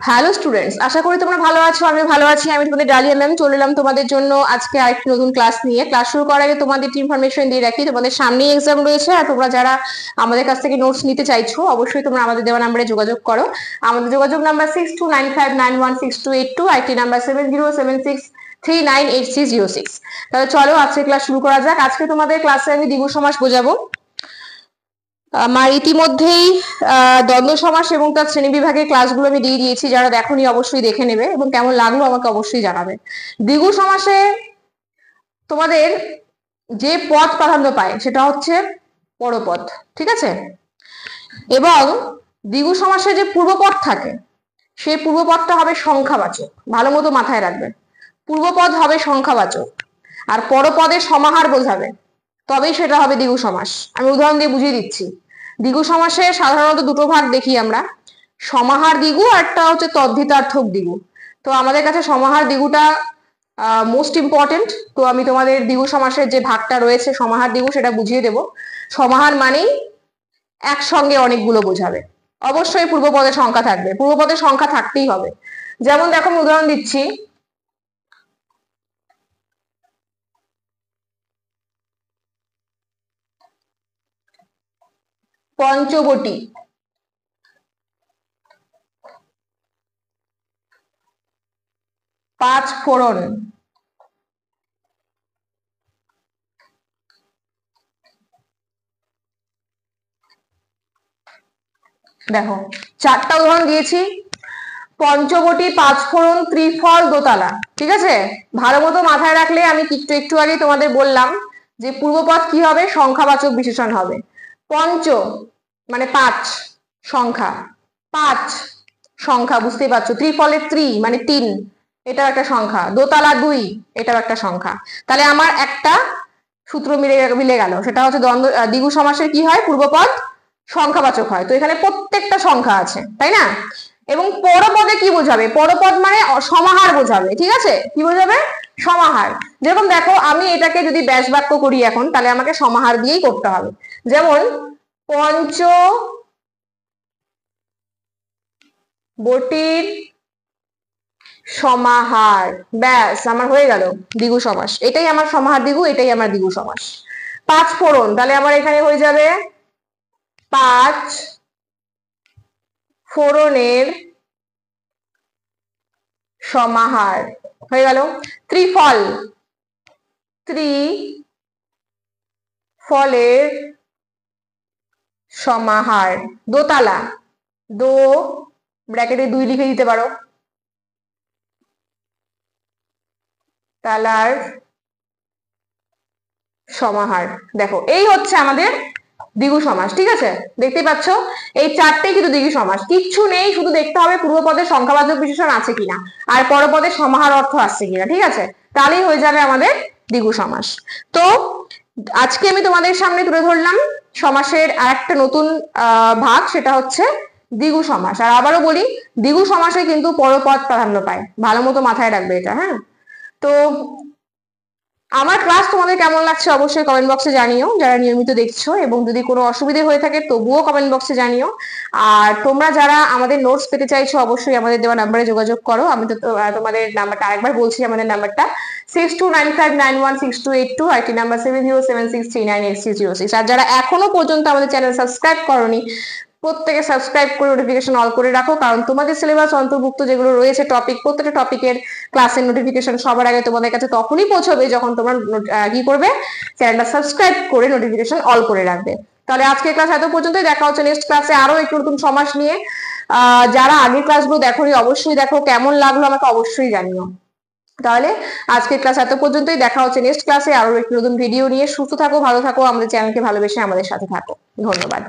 Hello students, আশা করি তোমরা ভালো আছো। আমি ভালো আছি। আমি তোমাদের ডালিয়া ম্যাম চলে এলাম তোমাদের জন্য আজকে আরেকটি নতুন ক্লাস নিয়ে। ক্লাস শুরু করার আগে তোমাদের ইনফরমেশন দিয়ে রাখি, তোমাদের সামনেই এক্সাম রয়েছে। আর তোমরা যারা আমাদের কাছ থেকে নোটস নিতে চাইছো অবশ্যই তোমরা আমাদের দেওয়া নাম্বারে যোগাযোগ করো। আমাদের যোগাযোগ নাম্বার 6295916282, আইটি নাম্বার 7076398606। তাহলে চলো আজকে ক্লাস শুরু করা যাক। আজকে তোমাদের ক্লাসে আমি দ্বিগু সমাস বোঝাবো। আমার ইতিমধ্যেই দ্বন্দ্ব সমাস এবং তার শ্রেণী বিভাগের ক্লাসগুলো আমি দিয়ে দিয়েছি, যারা দেখোনি অবশ্যই দেখে নেবে এবং কেমন লাগলো আমাকে অবশ্যই জানাবে। দ্বিগু সমাসে তোমাদের যে পদ প্রাধান্য পায় সেটা হচ্ছে পরপদ, ঠিক আছে? এবং দ্বিগু সমাসে যে পূর্বপদ থাকে সেই পূর্বপদটা হবে সংখ্যাবাচক, ভালো মতো মাথায় রাখবে। পূর্বপদ হবে সংখ্যাবাচক আর পরপদের সমাহার বোঝাবে, তবেই সেটা হবে দ্বিগু সমাস। আমি উদাহরণ দিয়ে বুঝিয়ে দিচ্ছি। দ্বিগু সমাসে সাধারণত দুটো ভাগ দেখি আমরা, সমাহার দ্বিগু আর একটা হচ্ছে তদ্ধিতার্থক দ্বিগু। তো আমাদের কাছে সমাহার দ্বিগুটা মোস্ট ইম্পর্টেন্ট। তো আমি তোমাদের দ্বিগু সমাসের যে ভাগটা রয়েছে সমাহার দ্বিগু সেটা বুঝিয়ে দেব। সমাহার মানেই একসঙ্গে অনেকগুলো বোঝাবে, অবশ্যই পূর্বপদের সংখ্যা থাকবে, পূর্বপদের সংখ্যা থাকতেই হবে। যেমন দেখো আমি উদাহরণ দিচ্ছি, পঞ্চবটি, পাঁচ ফোড়ন, দেখো চারটা উদাহরণ দিয়েছি। পঞ্চবটি, পাঁচফোড়ন, ত্রিফল, দোতলা, ঠিক আছে? ভালো মতো মাথায় রাখলে আমি একটু আগে তোমাদের বললাম যে পূর্বপদ কি হবে, সংখ্যাবাচক বিশেষণ হবে। পঞ্চ মানে পাঁচ, সংখ্যা, পাঁচ সংখ্যা, বুঝতেই পারছো। ত্রিফলের ত্রি মানে তিন, এটাও একটা সংখ্যা। দোতলা দুই, এটাও একটা সংখ্যা। তাহলে আমার একটা সূত্র মিলে গেল, সেটা হচ্ছে দ্বিগু সমাসের কি হয়, পূর্বপদ সংখ্যাবাচক হয়। তো এখানে প্রত্যেকটা সংখ্যা আছে, তাই না? এবং পরপদে কি বোঝাবে, পরপদ মানে সমাহার বোঝাবে, ঠিক আছে? কি বোঝাবে, সমাহার। যেরকম দেখো আমি এটাকে যদি ব্যাস বাক্য করি এখন, তাহলে আমাকে সমাহার দিয়েই করতে হবে। যেমন পঞ্চ বটির সমাহার, ব্যাস আমার হয়ে গেল দ্বিগু সমাস। এটাই আমার সমাহার দ্বিগু, এটাই আমার দ্বিগু সমাস। পাঁচ ফোড়ন, তাহলে আমার এখানে হয়ে যাবে পাঁচ ফোড়নের সমাহার, হয়ে গেল। ত্রিফল, ত্রিফলের সমাহার। দোতলা, দো ব্র্যাকেটে দুই লিখে দিতে পারো, তালার সমাহার। দেখো এই হচ্ছে আমাদের দ্বিগু সমাস, ঠিক আছে? দেখতেই পাচ্ছ এই চারটেই কিন্তু দ্বিগু সমাস, কিচ্ছু নেই, শুধু দেখতে হবে পূর্বপদের সংখ্যাবাচক বিশেষণ আছে কিনা আর পরপদের সমাহার অর্থ আসছে কিনা, ঠিক আছে? তাহলেই হয়ে যাবে আমাদের দ্বিগু সমাস। তো আজকে আমি তোমাদের সামনে তুলে ধরলাম সমাসের আরেকটা নতুন ভাগ, সেটা হচ্ছে দ্বিগু সমাস। আর আবারও বলি, দ্বিগু সমাসে কিন্তু পরপদ প্রাধান্য পায়, ভালো মতো মাথায় রাখবে এটা, হ্যাঁ? তো আমার ক্লাস তোমাদের কেমন লাগছে অবশ্যই কমেন্ট বক্সে জানিও, যারা নিয়মিত দেখছো। এবং যদি কোনো অসুবিধা হয়ে থাকে তবুও কমেন্ট বক্সে জানিও। আর তোমরা যারা আমাদের নোটস পেতে চাইছো অবশ্যই আমাদের দেওয়া নাম্বারে যোগাযোগ করো। আমি তো তোমাদের নাম্বারটা আরেকবার বলছি, আমাদের নাম্বারটা 6295916282, আইটি নাম্বার 7076398606। আর যারা এখনো পর্যন্ত আমাদের চ্যানেল সাবস্ক্রাইব করোনি প্রত্যেকে সাবস্ক্রাইব করে নোটিফিকেশন অল করে রাখো, কারণ তোমাদের সিলেবাস অন্তর্ভুক্ত যেগুলো রয়েছে টপিক, প্রত্যেকটা টপিকের ক্লাসের নোটিফিকেশন সবার আগে তোমাদের কাছে তখনই পৌঁছবে যখন তোমরা কি করবে, চ্যানেলটা সাবস্ক্রাইব করে নোটিফিকেশন অল করে রাখবে। তাহলে আজকের ক্লাস এত পর্যন্তই, দেখা হচ্ছে নেক্সট ক্লাসে আরো একটু নতুন সমাস নিয়ে। যারা আগের ক্লাসগুলো দেখোনি অবশ্যই দেখো, কেমন লাগলো আমাকে অবশ্যই জানিও। তাহলে আজকের ক্লাস এত পর্যন্তই, দেখা হচ্ছে নেক্সট ক্লাসে আরো একটু নতুন ভিডিও নিয়ে। সুস্থ থাকো, ভালো থাকো, আমাদের চ্যানেলকে ভালোবেসে আমাদের সাথে থাকো। ধন্যবাদ।